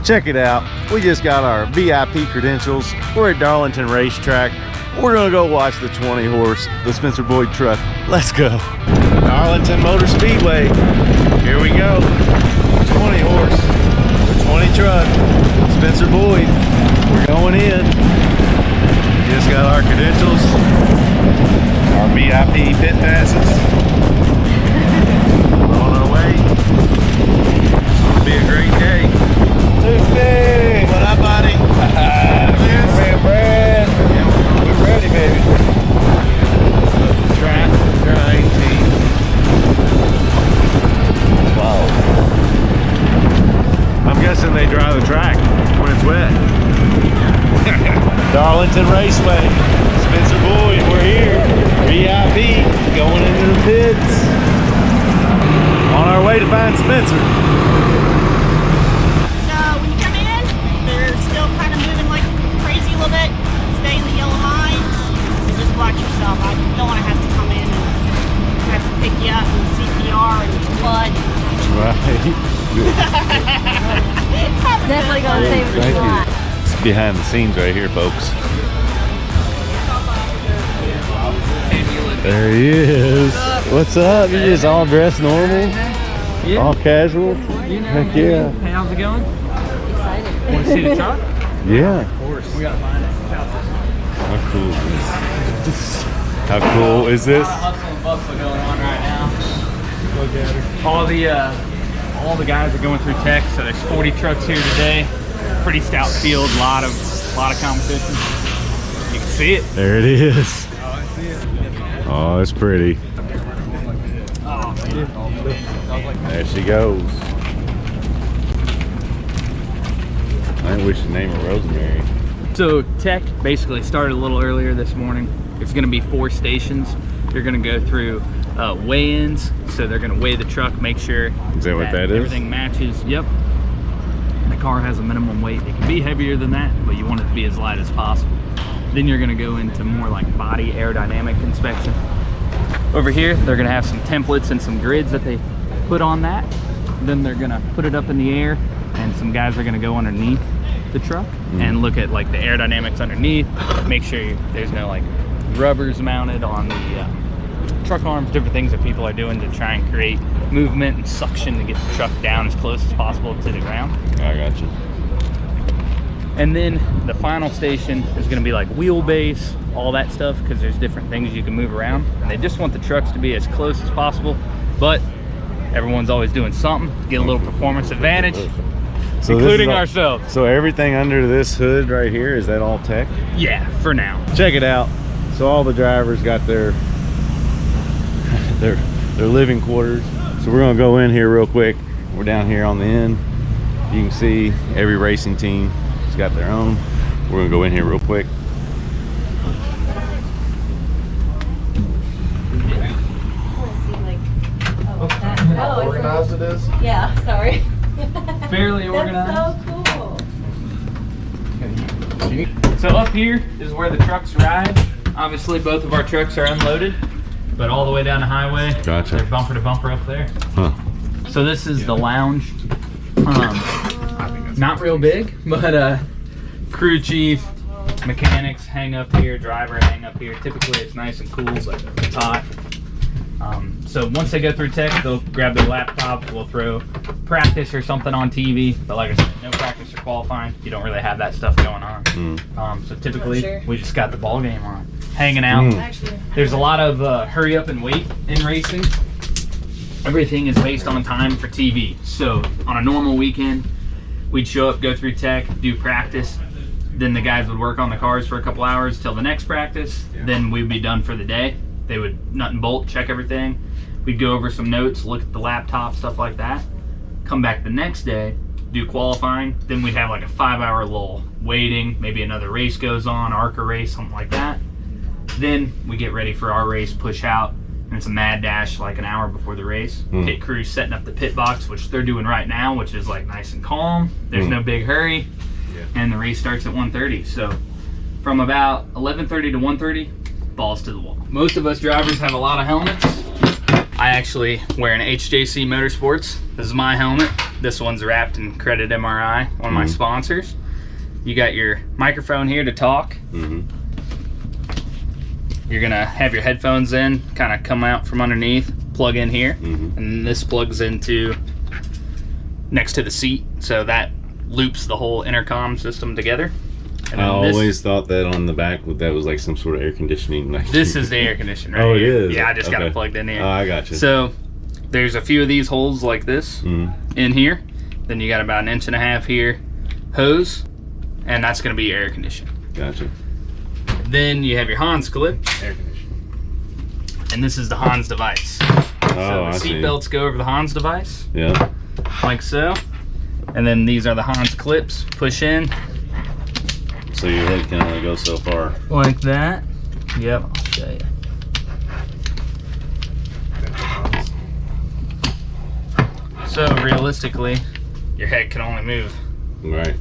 Check it out. We just got our VIP credentials. We're at Darlington Racetrack. We're gonna go watch the 20 horse, the Spencer Boyd truck. Let's go. Darlington Motor Speedway. Here we go. 20 horse, the 20 truck, Spencer Boyd. We're going in. Just got our credentials, our VIP pit passes. We're on our way. It's gonna be a great day. Lucy! What up, buddy? Man, Brad. We're ready, baby. Track 19. Wow. I'm guessing they dry the track when it's wet. Darlington Raceway. Spencer Boyd, we're here. VIP, going into the pits. On our way to find Spencer. Watch yourself. I don't want to have to come in and have to pick you up and CPR and blood. Right. Definitely gonna save what you want. It's behind the scenes right here, folks. There he is. What's up? You just all dressed normal? Yeah. All casual? You know, Heck yeah. Hey, how's it going? Excited. Want to see the truck? Yeah. Of course. We gotta find it. How cool is this? How cool is this? Hustle and bustle going on right now. Look at her. All the guys are going through tech, so there's 40 trucks here today. Pretty stout field, lot of competition. You can see it. There it is. Oh, it's pretty. There she goes. I wish the name of Rosemary. So tech basically started a little earlier this morning. It's going to be 4 stations. They're going to go through weigh-ins, so they're going to weigh the truck, make sure that everything matches. Yep. The car has a minimum weight. It can be heavier than that, but you want it to be as light as possible. Then you're going to go into more like body aerodynamic inspection. Over here, they're going to have some templates and some grids that they put on that. Then they're going to put it up in the air, and some guys are going to go underneath the truck and look at like the aerodynamics underneath, make sure there's no like rubbers mounted on the truck arms, different things that people are doing to try and create movement and suction to get the truck down as close as possible to the ground. I got you. And then the final station is going to be like wheelbase, all that stuff, because there's different things you can move around, and they just want the trucks to be as close as possible, but everyone's always doing something to get a little performance advantage. So including ourselves. So everything under this hood right here, is that all tech? Yeah, for now. Check it out. So all the drivers got their living quarters. So we're gonna go in here real quick. We're down here on the end. You can see every racing team has got their own. We're gonna go in here real quick. How organized it is? Yeah, sorry. Fairly organized. That's so cool. So up here is where the trucks ride. Obviously both of our trucks are unloaded, but all the way down the highway, Gotcha. they're bumper to bumper up there. Huh. So this is the lounge. Not real big, but crew chief, mechanics hang up here, driver hang up here. Typically it's nice and cool, but it's hot. So once they go through tech, they'll grab their laptop, we'll throw practice or something on TV, but like I said, no practice or qualifying. You don't really have that stuff going on. So typically we just got the ball game on, hanging out. There's a lot of hurry up and wait in racing. Everything is based on time for TV. So on a normal weekend, we'd show up, go through tech, do practice, then the guys would work on the cars for a couple hours till the next practice, then we'd be done for the day. They would nut and bolt, check everything. We'd go over some notes, look at the laptop, stuff like that. Come back the next day, do qualifying. Then we'd have like a 5-hour lull, waiting. Maybe another race goes on, ARCA race, something like that. Then we get ready for our race, push out, and it's a mad dash like an hour before the race. Pit crew's setting up the pit box, which they're doing right now, which is like nice and calm. There's no big hurry, and the race starts at 1:30. So from about 11:30 to 1:30, balls to the wall. Most of us drivers have a lot of helmets. I actually wear an HJC Motorsports. This is my helmet. This one's wrapped in Credit MRI, one of my sponsors. You got your microphone here to talk. You're gonna have your headphones in, kind of come out from underneath, plug in here, and this plugs into next to the seat, so that loops the whole intercom system together. And I always thought that on the back that was like some sort of air conditioning. Like this is the air conditioner. Right oh, it here. is. Yeah, I just got it plugged in here. Oh, I got you. So there's a few of these holes like this in here. Then you got about 1.5 inches here, hose, and that's going to be your air conditioning. Gotcha. Then you have your Hans clip, air conditioning, and this is the Hans device. So the seat belts go over the Hans device. Yeah. Like so. And then these are the Hans clips. Push in. So your head can only go so far. Like that. Yep, I'll show you. So realistically, your head can only move Right.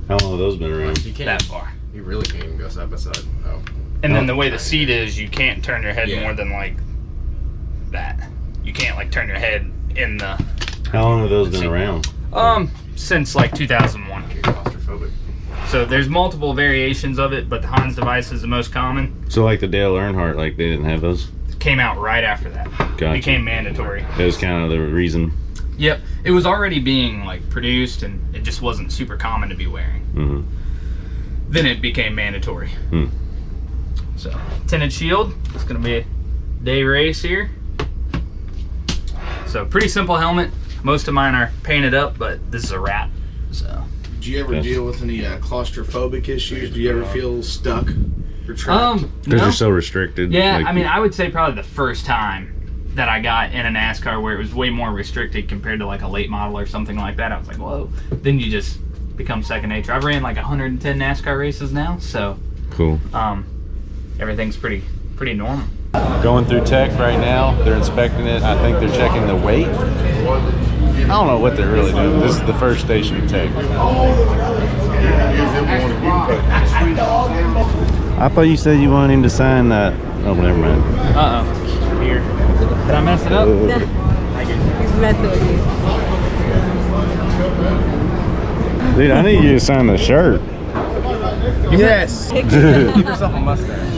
How long have those been around? You can't. that far. You really can't even go side by side. Oh. And then the way the seat is, you can't turn your head more than like that. You can't like turn your head in the. How long have those been around? Since like 2001. You're claustrophobic. So there's multiple variations of it, but the Hans device is the most common. So like the Dale Earnhardt, like they didn't have those? Came out right after that. Gotcha. Became mandatory. That was kind of the reason. Yep. It was already being like produced, and it just wasn't super common to be wearing. Then it became mandatory. So tinted shield. It's gonna be a day race here. So pretty simple helmet. Most of mine are painted up, but this is a wrap. So. Do you ever deal with any claustrophobic issues? Do you ever feel stuck or trapped? Because you're so restricted. Yeah, like, I mean, I would say probably the first time that I got in a NASCAR where it was way more restricted compared to like a late model or something like that, I was like, whoa. Then you just become second nature. I've ran like 110 NASCAR races now, so cool. Everything's pretty normal. Going through tech right now. They're inspecting it. I think they're checking the weight. I don't know what they're really doing. This is the first station of tech. I thought you said you wanted him to sign that. Oh, never mind. Here. Did I mess it up? He's messing with you. Dude, I need you to sign the shirt. Yes. Give yourself a mustache.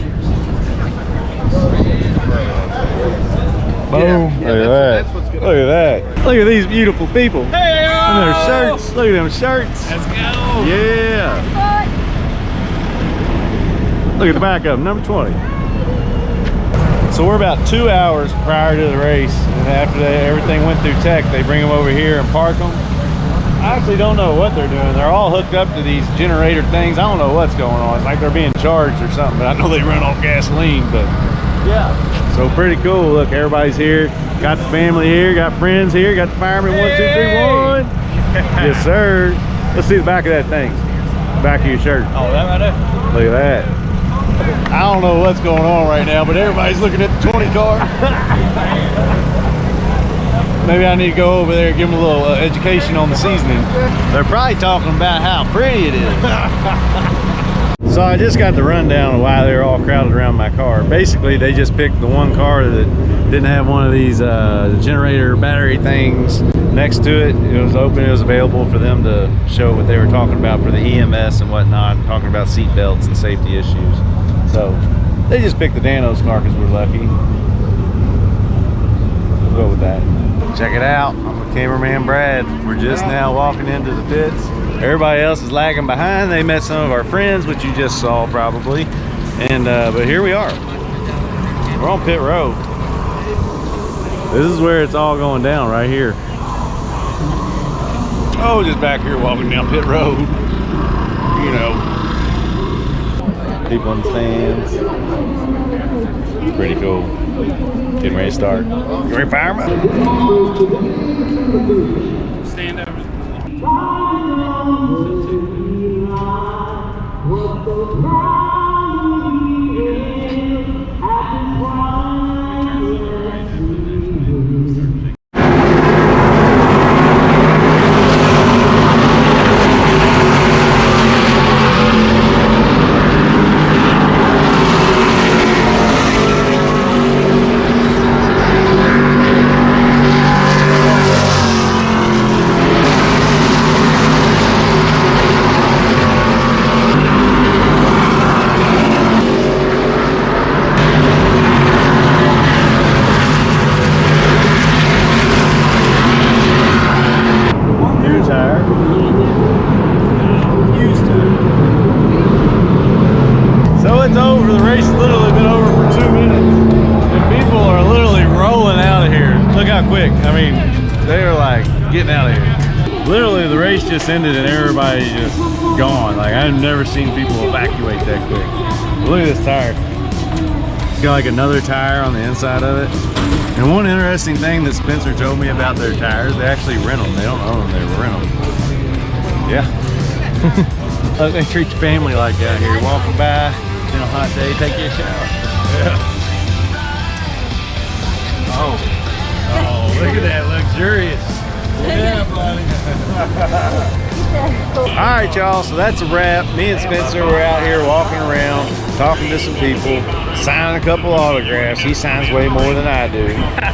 Boom. Look at that. Look at that. Look at these beautiful people. Hey, and their shirts. Look at them shirts. Let's go. Yeah. Look at the back of them, number 20. So we're about 2 hours prior to the race, and after everything went through tech, they bring them over here and park them. I actually don't know what they're doing. They're all hooked up to these generator things. I don't know what's going on. It's like they're being charged or something, but I know they run off gasoline, but yeah. So pretty cool. Look, everybody's here. Got the family here, got friends here, got the fireman. 1, 2, 3, 1. Yes, sir. Let's see the back of that thing. Back of your shirt. Oh, that right there? Look at that. I don't know what's going on right now, but everybody's looking at the 20 car. Maybe I need to go over there and give them a little education on the seasoning. They're probably talking about how pretty it is. So I just got the rundown of why they were all crowded around my car. Basically, they just picked the one car that didn't have one of these generator battery things next to it. It was open, it was available for them to show what they were talking about for the EMS and whatnot, talking about seat belts and safety issues. So they just picked the Danos car because we're lucky. We'll go with that. Check it out. I'm with cameraman Brad. We're just now walking into the pits. Everybody else is lagging behind. They met some of our friends, which you just saw probably. And but here we are. We're on pit road. This is where it's all going down right here. Oh, just back here walking down pit road. You know. People in the stands. Pretty cool. Getting ready to start. You ready, fireman? Stand over. tire. Used to. So it's over. The race has literally been over for 2 minutes. And people are literally rolling out of here. Look how quick. I mean, they're like getting out of here. Literally, the race just ended and everybody's just gone. Like, I've never seen people evacuate that quick. Look at this tire. It's got like another tire on the inside of it. And one interesting thing that Spencer told me about their tires, they actually rent them. They don't own them, they rent them. Yeah. They treat your family like that here. Walking by, been a hot day, take you a shower. Yeah. Oh, look at that, luxurious. Yeah, buddy. All right, y'all, so that's a wrap. Me and Spencer were out here walking around, talking to some people, signing a couple autographs. He signs way more than I do.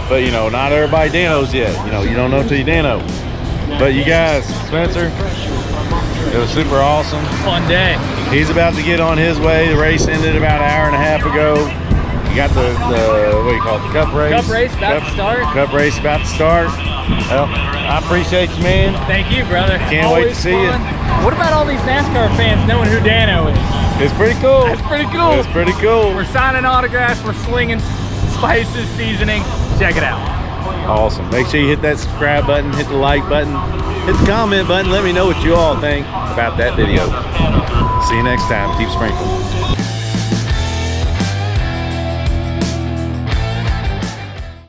But, you know, not everybody danos yet. You know, you don't know till you dano. But you guys, Spencer, it was super awesome. Fun day. He's about to get on his way. The race ended about an hour and a half ago. You got the what do you call it, the cup race? Cup race about to start. Cup race about to start. Well, I appreciate you, man. Thank you, brother. Can't wait to see you. What about all these NASCAR fans knowing who Dano is? It's pretty cool. That's pretty cool. It's pretty cool. We're signing autographs. We're slinging spices, seasoning. Check it out. Awesome. Make sure you hit that subscribe button, hit the like button, hit the comment button. Let me know what you all think about that video. See you next time. Keep sprinkling.